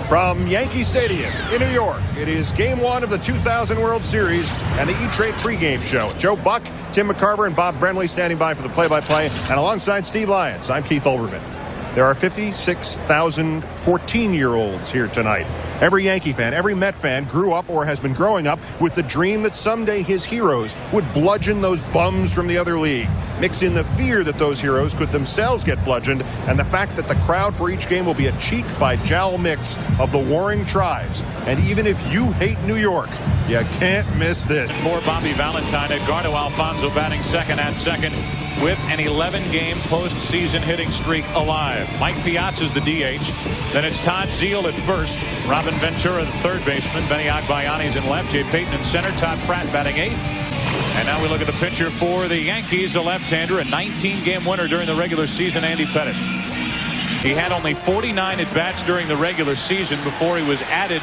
From Yankee Stadium in New York, it is Game 1 of the 2000 World Series and the E-Trade pregame show. Joe Buck, Tim McCarver, and Bob Brenly standing by for the play-by-play. And alongside Steve Lyons, I'm Keith Olbermann. There are 56,000 14-year-olds here tonight. Every Yankee fan, every Met fan grew up or has been growing up with the dream that someday his heroes would bludgeon those bums from the other league. Mix in the fear that those heroes could themselves get bludgeoned and the fact that the crowd for each game will be a cheek-by-jowl mix of the warring tribes. And even if you hate New York, you can't miss this. For Bobby Valentine, Edgardo Alfonzo batting second at second with an 11-game postseason hitting streak alive. Mike Piazza's the DH. Then it's Todd Zeile at first. Robin Ventura, the third baseman. Benny Agbayani's in left. Jay Payton in center. Todd Pratt batting eighth. And now we look at the pitcher for the Yankees, a left-hander, a 19-game winner during the regular season, Andy Pettitte. He had only 49 at-bats during the regular season before he was added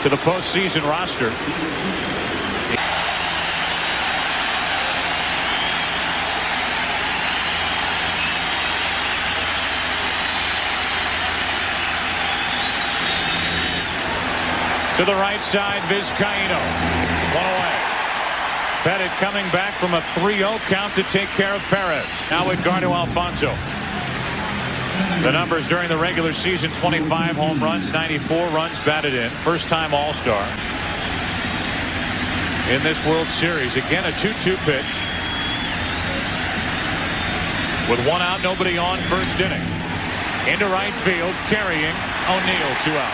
to the postseason roster. To the right side, Vizcaíno. One away. Pettitte coming back from a 3-0 count to take care of Perez. Now Edgardo Alfonzo. The numbers during the regular season: 25 home runs, 94 runs batted in. First time All-Star in this World Series. Again, a 2-2 pitch. With one out, nobody on, first inning. Into right field, carrying O'Neill, 2 out.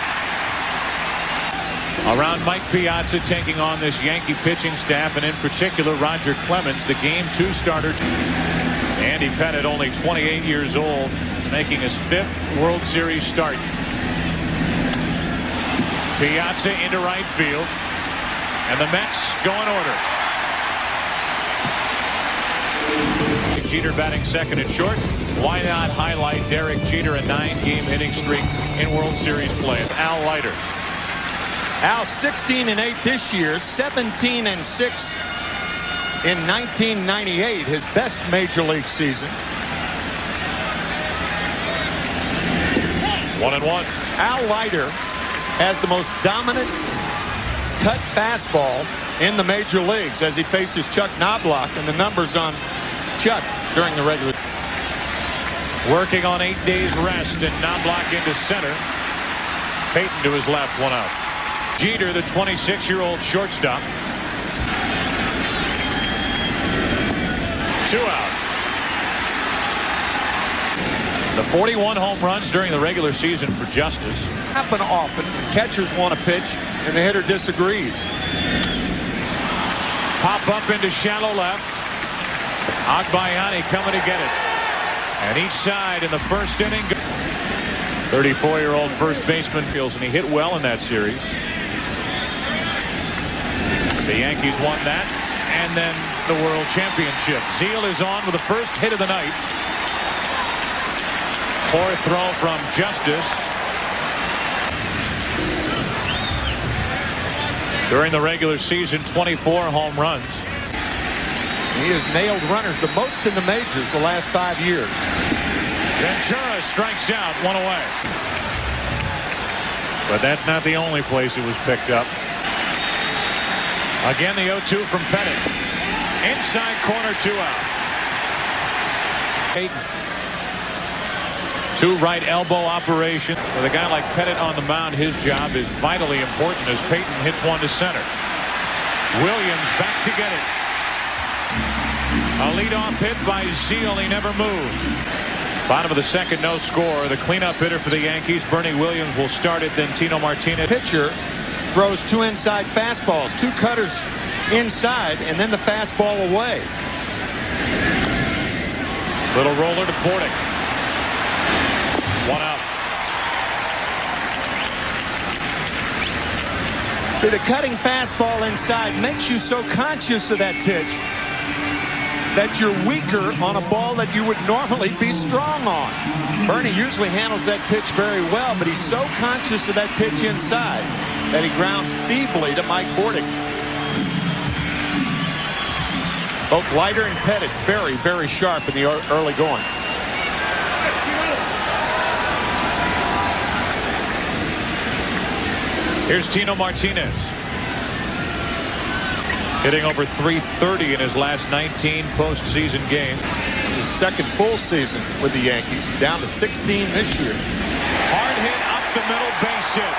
Around Mike Piazza taking on this Yankee pitching staff, and in particular Roger Clemens, the Game 2 starter. Andy Pettitte, only 28 years old, making his 5th World Series start. Piazza into right field, and the Mets go in order. Jeter batting second and short. Why not highlight Derek Jeter, a 9-game hitting streak in World Series play? Al Leiter. Al 16-8 this year, 17-6 in 1998, his best major league season. 1-1. Al Leiter has the most dominant cut fastball in the major leagues as he faces Chuck Knobloch, and the numbers on Chuck during the regular. Working on 8 days rest, and Knobloch into center. Payton to his left, 1 out. Jeter, the 26-year-old shortstop. 2 out. The 41 home runs during the regular season for Justice. Happen often. Catchers want to pitch, and the hitter disagrees. Pop up into shallow left. Agbayani coming to get it. And each side in the first inning. 34-year-old first baseman feels, and he hit well in that series. The Yankees won that, and then the World Championship. Zeile is on with the first hit of the night. Poor throw from Justice. During the regular season, 24 home runs. He has nailed runners the most in the majors the last 5 years. Ventura strikes out, 1 away. But that's not the only place it was picked up. Again, the 0-2 from Pettitte. Inside corner, 2 out. Payton. 2 right elbow operation. With a guy like Pettitte on the mound, his job is vitally important as Payton hits one to center. Williams back to get it. A leadoff hit by Zeile. He never moved. Bottom of the second, no score. The cleanup hitter for the Yankees, Bernie Williams, will start it. Then Tino Martinez. Pitcher throws 2 inside fastballs, 2 cutters inside, and then the fastball away. Little roller to Bordick. 1 out. See, the cutting fastball inside makes you so conscious of that pitch that you're weaker on a ball that you would normally be strong on. Bernie usually handles that pitch very well, but he's so conscious of that pitch inside that he grounds feebly to Mike Bordick. Both Leiter and Pettitte very, very sharp in the early going. Here's Tino Martinez. Hitting over .330 in his last 19 postseason games. His second full season with the Yankees. Down to 16 this year. Hard hit up the middle, base hit.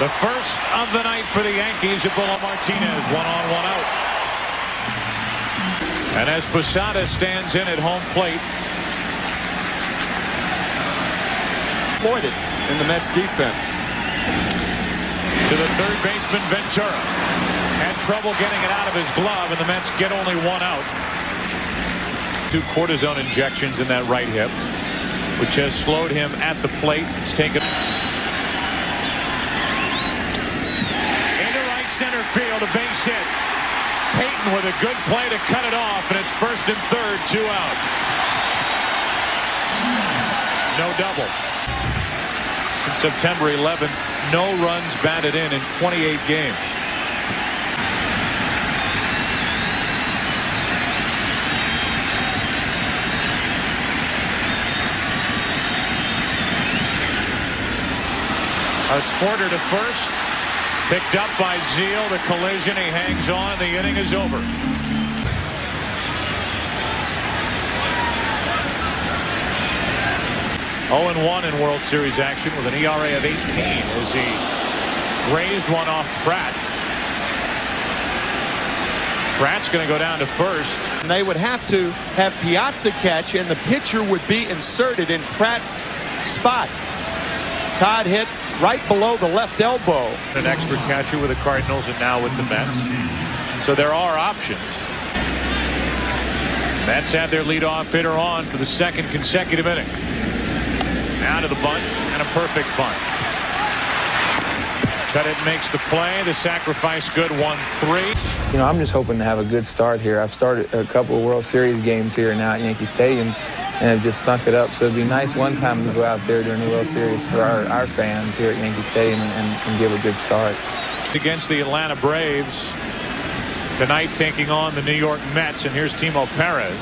The first of the night for the Yankees. Ebola Martinez, 1 on, 1 out. And as Posada stands in at home plate. Exploited in the Mets defense. To the third baseman, Ventura. Had trouble getting it out of his glove, and the Mets get only 1 out. 2 cortisone injections in that right hip, which has slowed him at the plate. It's taken into right center field, a base hit. Payton with a good play to cut it off, and it's first and third, 2 out. No double. Since September 11th, no runs batted in 28 games. A squirter to first. Picked up by Zeal. The collision. He hangs on, and the inning is over. (0-1) in World Series action with an ERA of 18 as he raised one off Pratt. Pratt's going to go down to first. And they would have to have Piazza catch, and the pitcher would be inserted in Pratt's spot. Todd hit right below the left elbow. An extra catcher with the Cardinals and now with the Mets. So there are options. Mets have their leadoff hitter on for the second consecutive inning. Now to the bunt, and a perfect bunt. Pettit makes the play. The sacrifice good, 1-3. You know, I'm just hoping to have a good start here. I've started a couple of World Series games here now at Yankee Stadium, and have just stunk it up. So it'd be nice one time to go out there during the World Series for our fans here at Yankee Stadium and give a good start. Against the Atlanta Braves tonight, taking on the New York Mets, and here's Timo Perez.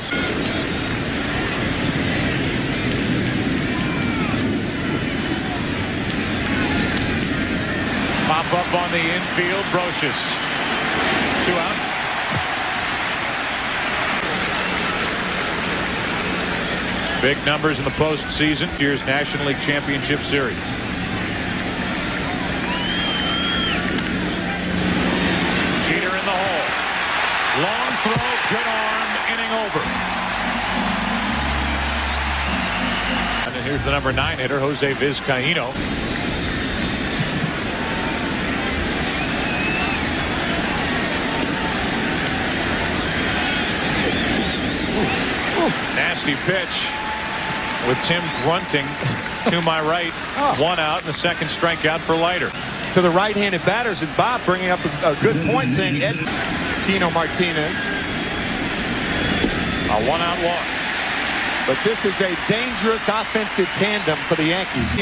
Pop up on the infield, Brocious. 2 out. Big numbers in the postseason. Year's National League Championship Series. Jeter in the hole. Long throw, good arm, inning over. And then here's the number 9 hitter, Jose Vizcaíno. Nasty pitch with Tim grunting to my right. 1 out and the second strikeout for Leiter. To the right-handed batters, and Bob bringing up a good point, saying Tino Martinez. A 1-out walk. But this is a dangerous offensive tandem for the Yankees.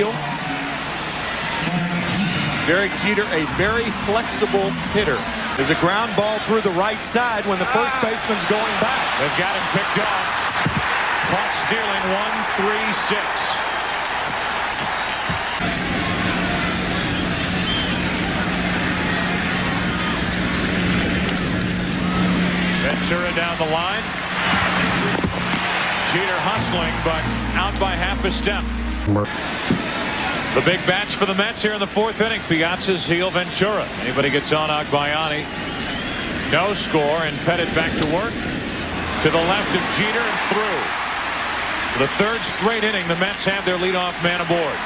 Derek Jeter, a very flexible hitter. There's a ground ball through the right side when the first baseman's going back. They've got him picked off. Caught stealing, 1-3-6. Ventura down the line. Jeter hustling, but out by half a step. The big bats for the Mets here in the 4th inning. Piazza, Zeal, Ventura. Anybody gets on Agbayani. No score, and Pettit back to work. To the left of Jeter and through. For the 3rd straight inning, the Mets have their leadoff man aboard.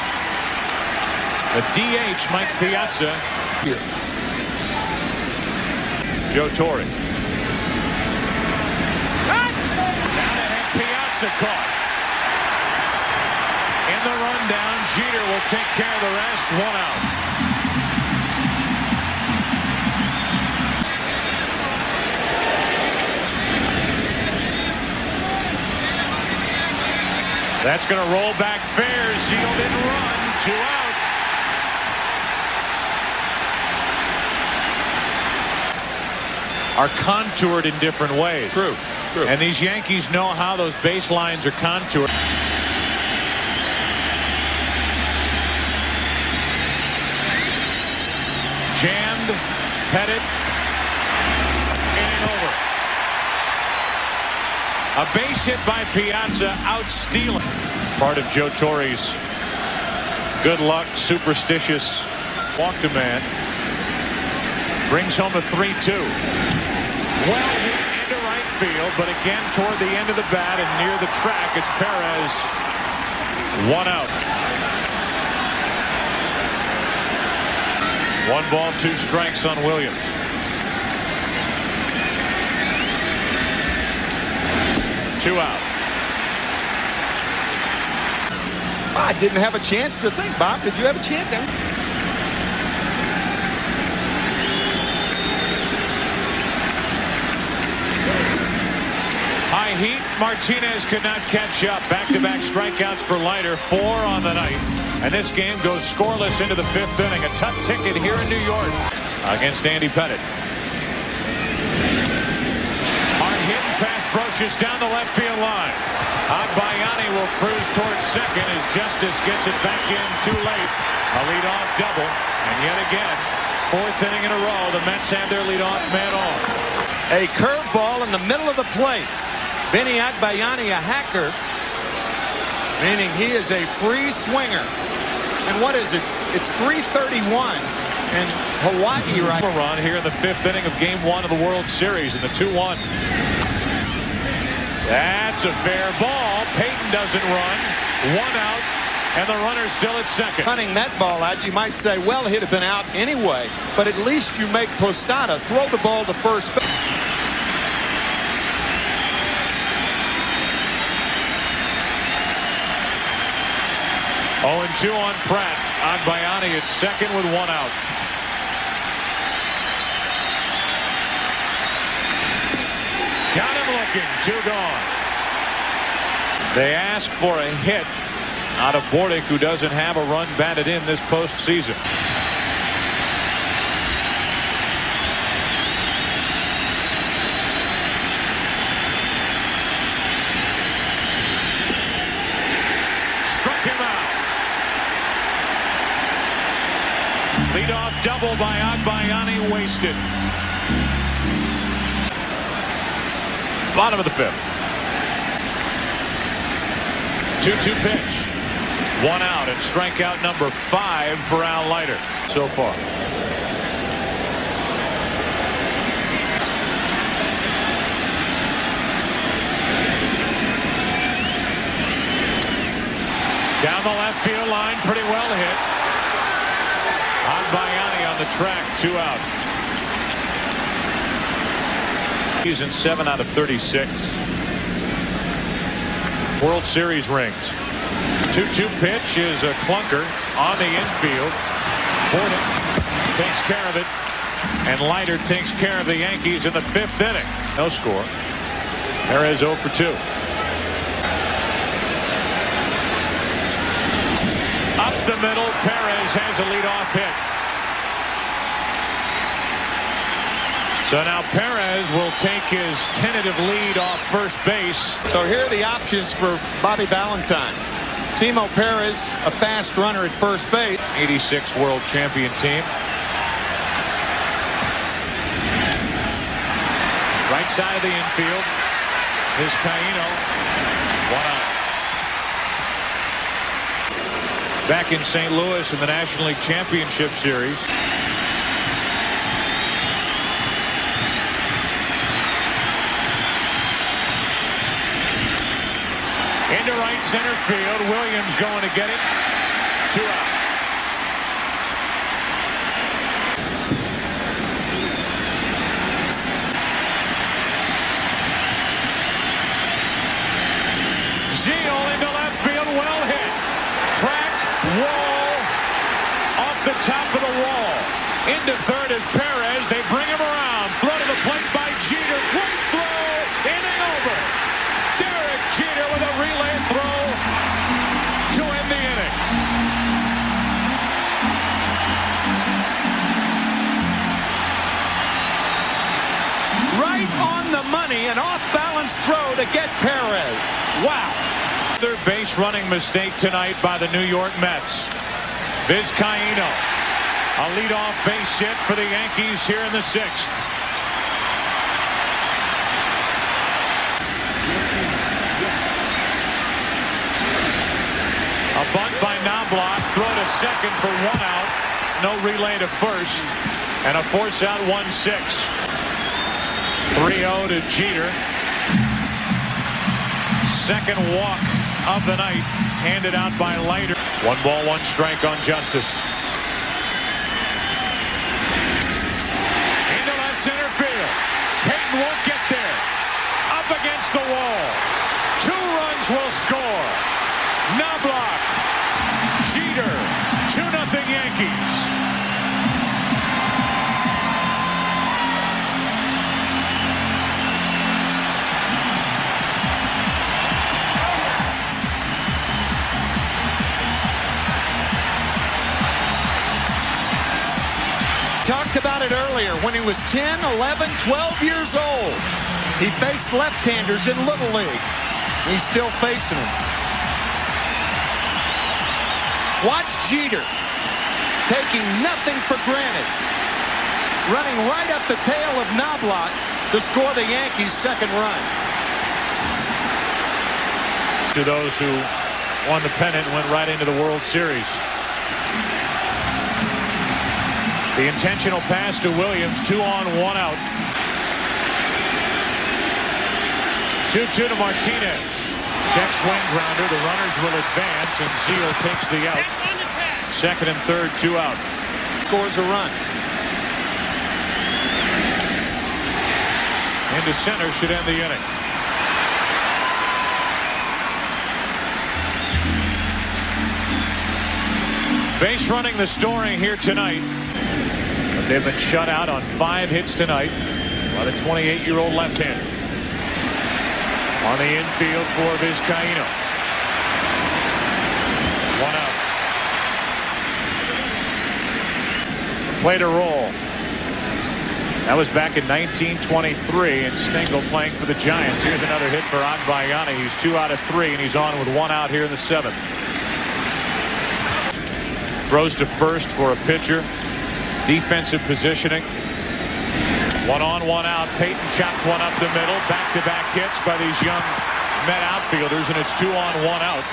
The DH, Mike Piazza. Here. Joe Torre. Down ahead, Piazza caught. In the rundown, Jeter will take care of the rest. 1 out. That's going to roll back fair. Zeal didn't run. 2 out. Are contoured in different ways. True. And these Yankees know how those baselines are contoured. around. Pettit. Inning over. A base hit by Piazza, out stealing. Part of Joe Torre's good luck, superstitious walk demand. Brings home a 3-2. Well hit into right field, but again toward the end of the bat and near the track. It's Perez. 1 out. 1 ball, 2 strikes on Williams. Two out. I didn't have a chance to think, Bob. Did you have a chance? High heat. Martinez could not catch up. Back-to-back strikeouts for Leiter. 4 on the night. And this game goes scoreless into the 5th inning. A tough ticket here in New York against Andy Pettit. Hard hit past Brocious down the left field line. Agbayani will cruise towards second as Justice gets it back in too late. A leadoff double. And yet again, 4th inning in a row, the Mets have their leadoff man on. A curveball in the middle of the plate. Vinny Agbayani, a hacker, meaning he is a free swinger. And what is it? It's 3:31 in Hawaii right now. Run here in the 5th inning of Game 1 of the World Series in the 2-1. That's a fair ball. Payton doesn't run. 1 out, and the runner's still at second. Hunting that ball out, you might say, well, he'd have been out anyway. But at least you make Posada throw the ball to first base. Oh, and 2 on Pratt. Agbayani at second with 1 out. Got him looking. 2 gone. They ask for a hit out of Bordick, who doesn't have a run batted in this postseason. Struck him out. Leadoff double by Agbayani, wasted. Bottom of the 5th. 2-2 pitch. 1 out, and strikeout number 5 for Al Leiter so far. Down the left field line, pretty well hit. Agbayani on the track, 2 out. He's in 7 out of 36. World Series rings. 2-2 pitch is a clunker on the infield. Bordick takes care of it, and Leiter takes care of the Yankees in the 5th inning. No score. Perez 0 for 2. Up the middle, Perez has a leadoff hit. So now Perez will take his tentative lead off first base. So here are the options for Bobby Valentine. Timo Perez, a fast runner at first base. 86 world champion team. Right side of the infield is Caino. 1 out. Back in St. Louis in the National League Championship Series. Into right center field. Williams going to get it. 2 out. Zeal into left field. Well hit. Track, wall, off the top of the wall. Into third is Perez. They bring him around. Throw to the plate by Jeter. Great throw. Inning over. Derek Jeter with a relay throw to end the inning. Right on the money, an off-balance throw to get Perez. Wow. Another base running mistake tonight by the New York Mets. Vizcaíno A leadoff base hit for the Yankees here in the 6th. A bunt by Knobloch, throw to second for 1 out. No relay to first. And a force out 1-6. 3-0 to Jeter. Second walk of the night handed out by Leiter. 1 ball, 1 strike on Justice. Into left center field. Payton won't get there. Up against the wall. 2 runs will score. Knobloch. Jeter. 2-0 Yankees. Talked about it earlier when he was 10, 11, 12 years old. He faced left-handers in Little League. He's still facing them. Watch Jeter taking nothing for granted. Running right up the tail of Knobloch to score the Yankees' second run. To those who won the pennant and went right into the World Series. The intentional pass to Williams, 2 on, 1 out. 2-2 to Martinez. Check swing grounder. The runners will advance, and Zeal takes the out. Second and third, 2 out. Scores a run. Into center should end the inning. Base running the story here tonight. They've been shut out on 5 hits tonight by the 28-year-old left-hander. On the infield for Vizcaíno. 1 out. Play to roll. That was back in 1923, and Stengel playing for the Giants. Here's another hit for Agbayani. He's 2 out of 3, and he's on with 1 out here in the 7th. Throws to first for a pitcher. Defensive positioning. 1 on, 1 out. Payton chops one up the middle. Back-to-back hits by these young Met outfielders, and it's 2 on, 1 out.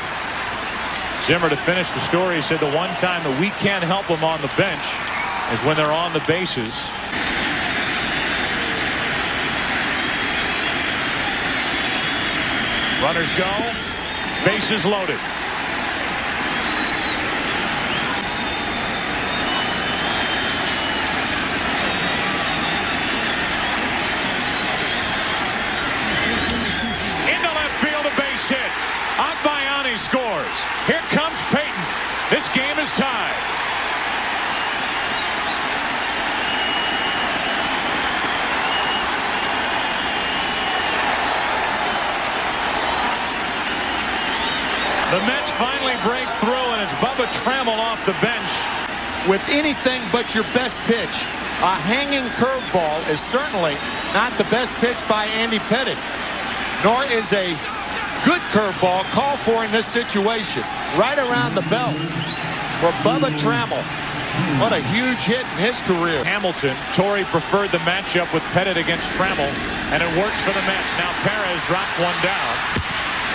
Zimmer, to finish the story, said the one time that we can't help them on the bench is when they're on the bases. Runners go. Bases loaded. Hit. Agbayani scores. Here comes Payton. This game is tied. The Mets finally break through, and it's Bubba Trammell off the bench. With anything but your best pitch, a hanging curveball is certainly not the best pitch by Andy Pettitte, nor is a good curveball called for in this situation. Right around the belt for Bubba Trammell. What a huge hit in his career. Hamilton. Torrey preferred the matchup with Pettitte against Trammell, and it works for the Mets. Now Perez drops one down.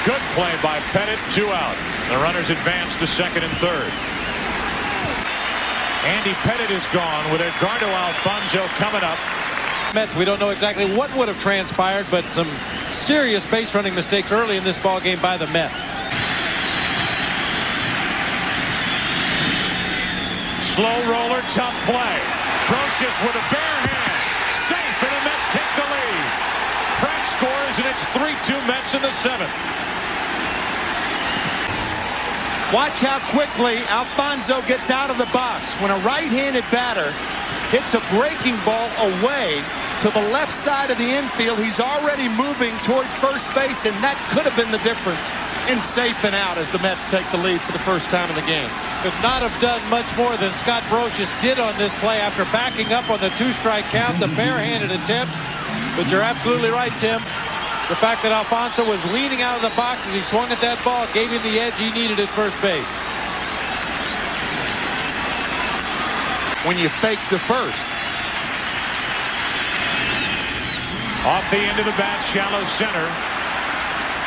Good play by Pettitte. 2 out. The runners advance to second and third. Andy Pettitte is gone with Edgardo Alfonzo coming up. Mets, we don't know exactly what would have transpired, but some serious base running mistakes early in this ball game by the Mets. Slow roller, tough play. Brocious with a bare hand. Safe, and the Mets take the lead. Pratt scores, and it's 3-2 Mets in the 7th. Watch how quickly Alfonzo gets out of the box. When a right-handed batter hits a breaking ball away to the left side of the infield, he's already moving toward first base, and that could have been the difference in safe and out as the Mets take the lead for the first time in the game. Could not have done much more than Scott Brocious did on this play after backing up on the 2-strike count, the barehanded attempt. But you're absolutely right, Tim. The fact that Alfonso was leaning out of the box as he swung at that ball gave him the edge he needed at first base. when you fake the first. Off the end of the bat, shallow center.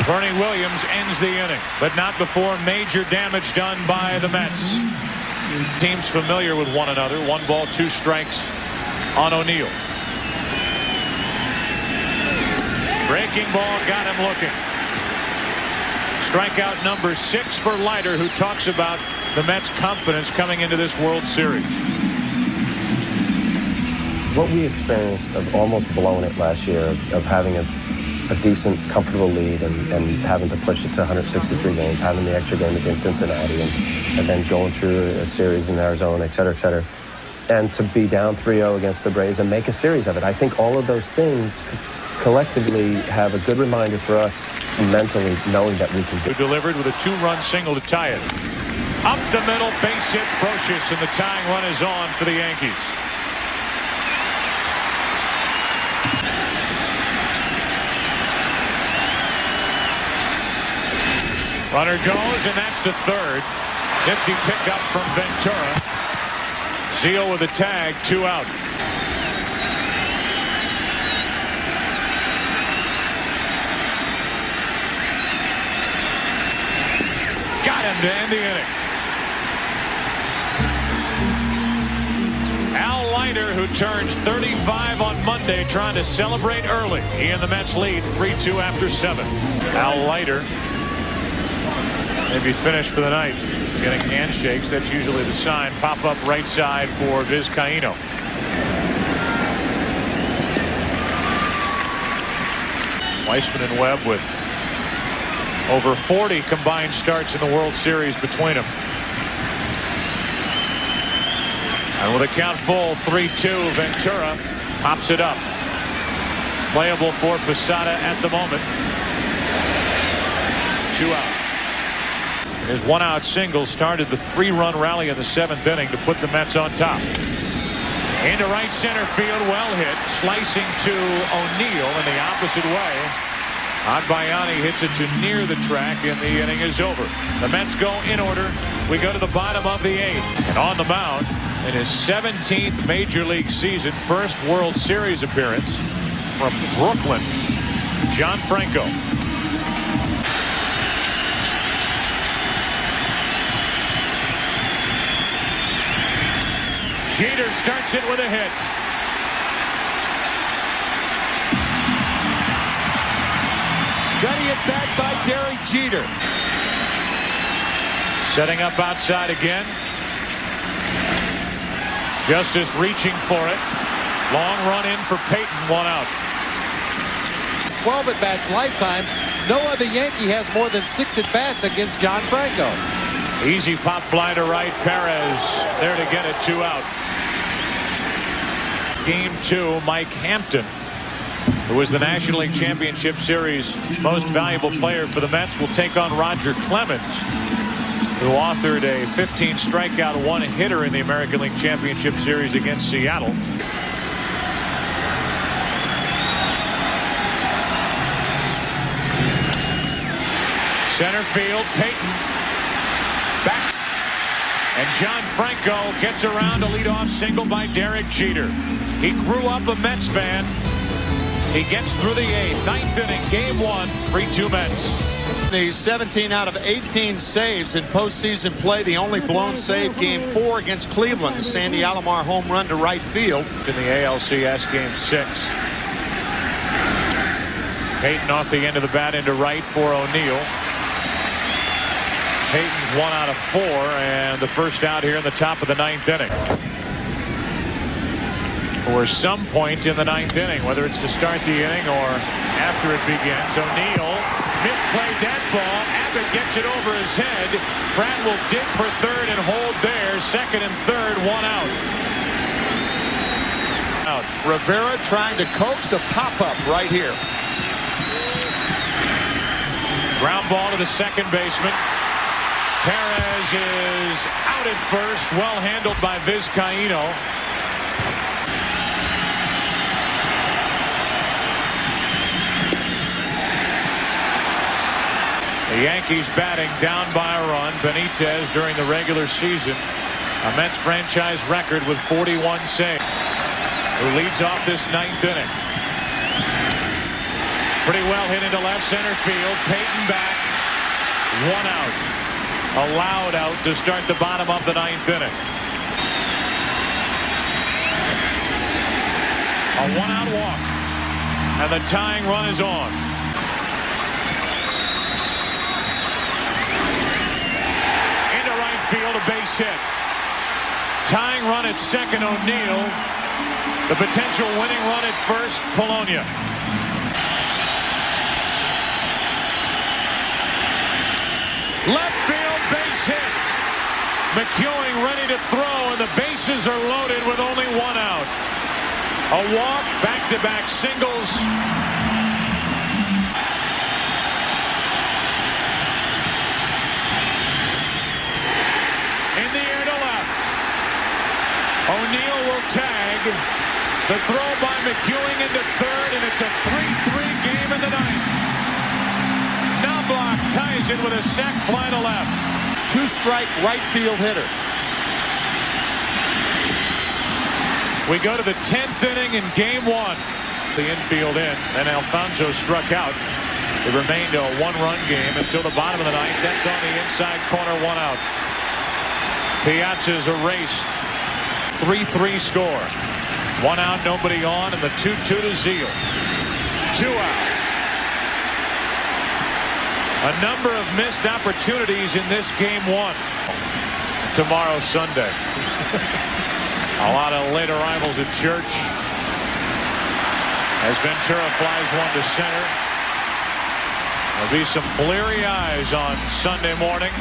Bernie Williams ends the inning, but not before major damage done by the Mets. Teams familiar with one another. 1 ball, 2 strikes on O'Neill. Breaking ball got him looking. Strikeout number 6 for Leiter, who talks about the Mets' confidence coming into this World Series. What we experienced of almost blowing it last year, of having a decent, comfortable lead and having to push it to 163 games, having the extra game against Cincinnati, and then going through a series in Arizona, et cetera, and to be down 3-0 against the Braves and make a series of it. I think all of those things collectively have a good reminder for us mentally, knowing that we can do it. Who delivered with a 2-run single to tie it. Up the middle, base hit, Brocious, and the tying run is on for the Yankees. Runner goes, and that's to third. Nifty pickup from Ventura. Zeal with a tag, 2 out. Got him to end the inning. Al Leiter, who turns 35 on Monday, trying to celebrate early. He and the Mets lead 3-2 after 7. Al Leiter maybe finished for the night. Getting handshakes, that's usually the sign. Pop up right side for Vizcaíno. Weissman and Webb with over 40 combined starts in the World Series between them. And with a count full, 3-2, Ventura pops it up. Playable for Posada at the moment. 2 out. His 1-out single started the 3-run rally in the 7th inning to put the Mets on top. Into right center field, well hit, slicing to O'Neill in the opposite way. Agbayani hits it to near the track, and the inning is over. The Mets go in order. We go to the bottom of the 8th. And on the mound, in his 17th Major League season, first World Series appearance from Brooklyn, John Franco. Jeter starts it with a hit. Gutty at bat by Derek Jeter. Setting up outside again. Justice reaching for it. Long run in for Payton, 1 out. 12 at-bats lifetime. No other Yankee has more than 6 at-bats against John Franco. Easy pop fly to right. Perez there to get it, 2 out. Game 2, Mike Hampton, who was the National League Championship Series most valuable player for the Mets, will take on Roger Clemens, who authored a 15 strikeout, 1-hitter in the American League Championship Series against Seattle. Center field, Payton. Back. And John Franco gets around a leadoff single by Derek Jeter. He grew up a Mets fan. He gets through the 8th. 9th inning, game 1, 3-2 Mets. The 17 out of 18 saves in postseason play. The only blown save, game 4 against Cleveland. The Sandy Alomar home run to right field. In the ALCS, game 6. Payton off the end of the bat into right for O'Neill. Payton's 1 out of 4, and the first out here in the top of the 9th inning. For some point in the 9th inning, whether it's to start the inning or after it begins. O'Neill, misplayed that ball. Abbott gets it over his head. Pratt will dig for third and hold there. Second and third, 1 out. Rivera trying to coax a pop-up right here. Ground ball to the second baseman. Perez is out at first. Well handled by Vizcaíno. The Yankees batting down by a run. Benitez during the regular season A Mets franchise record with 41 saves. Who leads off this ninth inning. Pretty well hit into left center field. Peyton back. 1 out. Allowed out to start the bottom of the ninth inning. A 1-out walk. And the tying run is on. Into right field, a base hit. Tying run at second, O'Neill. The potential winning run at first, Polonia. Left field base hit. McEwing ready to throw, and the bases are loaded with only 1 out. A walk, back-to-back singles. In the air to left. O'Neill will tag. The throw by McEwing into third, and it's a 3-3 game in the ninth. Knobloch ties it with a sac fly to left. 2-strike right field hitter. We go to the 10th inning in game 1. The infield in, and Alfonso struck out. It remained a 1-run game until the bottom of the ninth. That's on the inside corner, 1 out. Piazza's erased. 3-3 score. 1 out, nobody on, and the 2-2 to Zeal. 2 out. A number of missed opportunities in this game 1. Tomorrow, Sunday. A lot of late arrivals at church. As Ventura flies one to center. There'll be some bleary eyes on Sunday morning.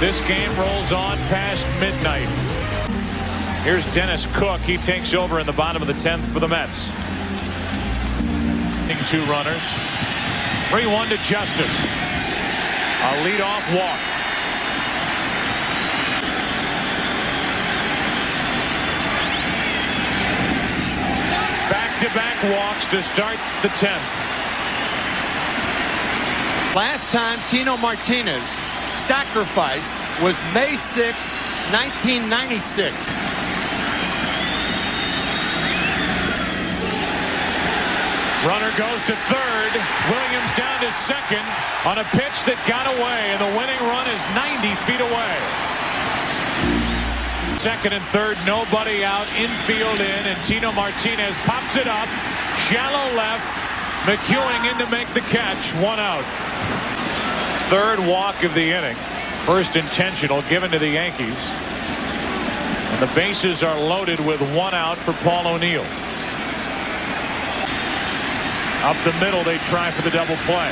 This game rolls on past midnight. Here's Dennis Cook. He takes over in the bottom of the 10th for the Mets. 2 runners. 3-1 to Justice. A leadoff walk. Back-to-back walks to start the 10th. Last time Tino Martinez sacrificed was May 6th, 1996. Runner goes to third. Williams down to second on a pitch that got away, and the winning run is 90 feet away. Second and third, nobody out, infield in, and Tino Martinez pops it up. Shallow left. McEwing in to make the catch. 1 out. Third walk of the inning. First intentional given to the Yankees. And the bases are loaded with 1 out for Paul O'Neill. Up the middle, they try for the double play.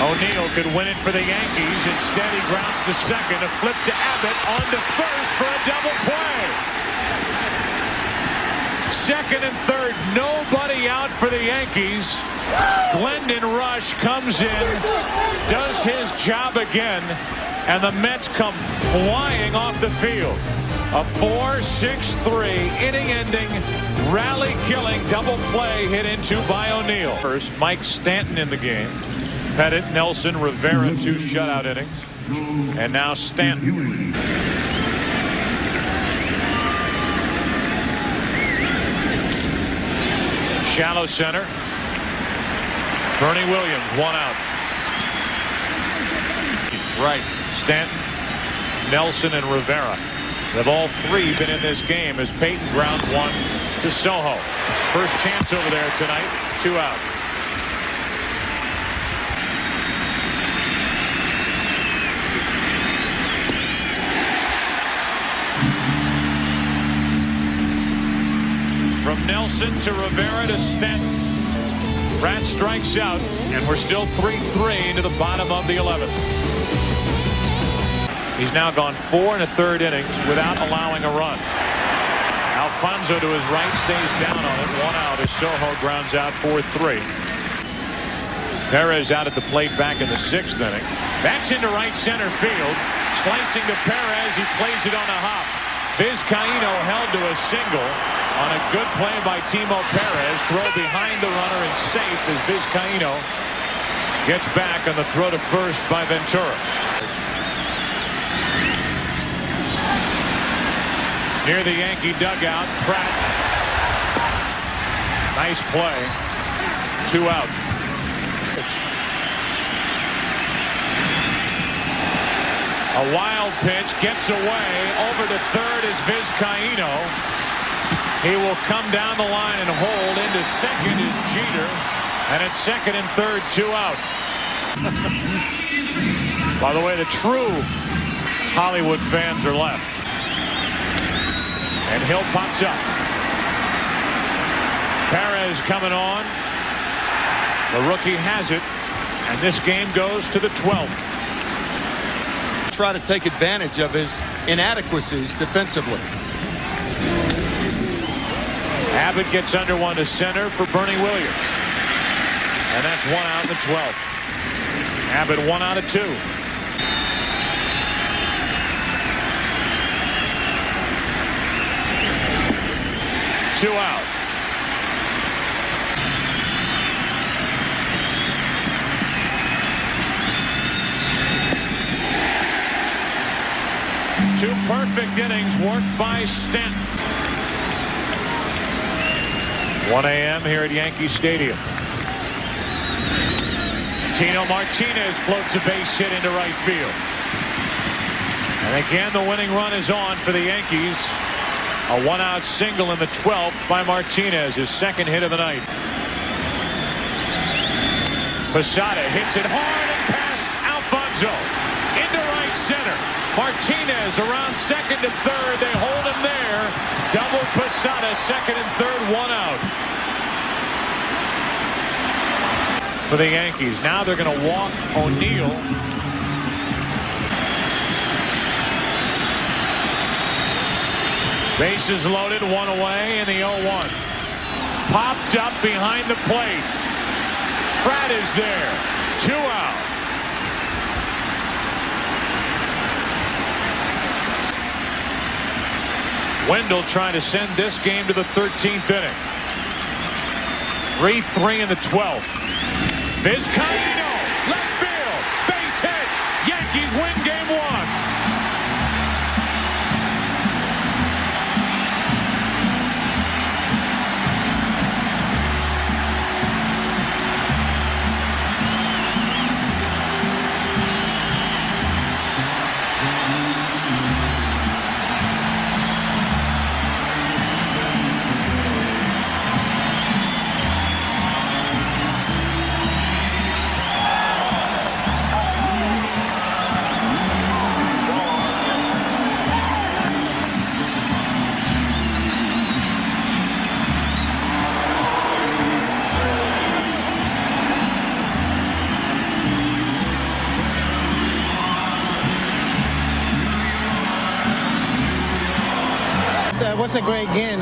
O'Neill could win it for the Yankees. Instead, he grounds to second. A flip to Abbott, on to first for a double play. Second and third, nobody out for the Yankees. Glendon Rush comes in, does his job again, and the Mets come flying off the field. A 4-6-3 inning-ending, rally-killing double play hit into by O'Neill. First, Mike Stanton in the game. Pettit, Nelson, Rivera, 2 shutout innings. And now Stanton. Shallow center. Bernie Williams, 1 out. Right. Stanton, Nelson, and Rivera. They've all 3 been in this game as Peyton grounds one to Soho. First chance over there tonight. 2 out. From Nelson to Rivera to Stanton. Pratt strikes out, and we're still 3-3 into the bottom of the 11th. He's now gone 4 1/3 innings without allowing a run. Alfonso to his right stays down on it. 1 out as Soho grounds out 4-3. Perez out at the plate back in the 6th inning. That's into right center field. Slicing to Perez. He plays it on a hop. Vizcaíno held to a single on a good play by Timo Perez. Throw behind the runner and safe as Vizcaíno gets back on the throw to first by Ventura. near the Yankee dugout. Pratt. Nice play. 2 out. A wild pitch gets away. Over to third is Vizcaíno. He will come down the line and hold. Into second is Jeter. And at second and third, 2 out. By the way, the true Hollywood fans are left. And Hill pops up. Perez coming on. The rookie has it. And this game goes to the 12th. Try to take advantage of his inadequacies defensively. Abbott gets under one to center for Bernie Williams. And that's 1 out in the 12th. Abbott 1 out of 2. Two out. Two perfect innings worked by Stanton. 1 a.m. here at Yankee Stadium. Tino Martinez floats a base hit into right field. And again, the winning run is on for the Yankees. A 1-out single in the 12th by Martinez, his second hit of the night. Posada hits it hard and past Alfonso. Into right center. Martinez around second to third. They hold him there. Double Posada, second and third, 1 out. For the Yankees. Now they're going to walk O'Neill. Bases loaded, 1 away in the 0-1. Popped up behind the plate. Pratt is there. 2 out. Wendell trying to send this game to the 13th inning. 3-3 in the 12th. Vizcaíno, left field, base hit. Yankees win game 1. It was a great game.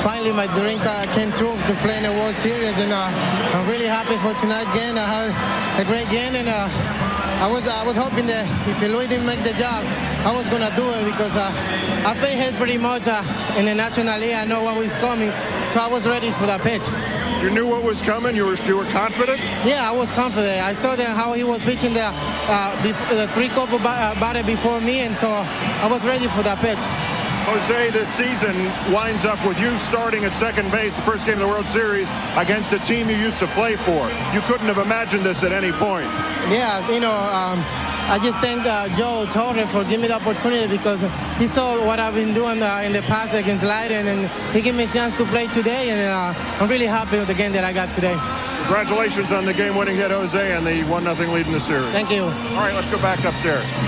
Finally, my dream came true to play in the World Series, and I'm really happy for tonight's game. I had a great game, and I was hoping that if Louis didn't make the job, I was gonna do it because I played hit pretty much in the National League. I know what was coming, so I was ready for that pitch. You knew what was coming? You were confident? Yeah, I was confident. I saw how he was pitching the 3 batter before me, and so I was ready for that pitch. Jose, this season winds up with you starting at second base, the first game of the World Series, against a team you used to play for. You couldn't have imagined this at any point. Yeah, I just thank Joe Torre for giving me the opportunity because he saw what I've been doing in the past against Leiden, and he gave me a chance to play today, and I'm really happy with the game that I got today. Congratulations on the game-winning hit, Jose, and the 1-0 lead in the series. Thank you. All right, let's go back upstairs.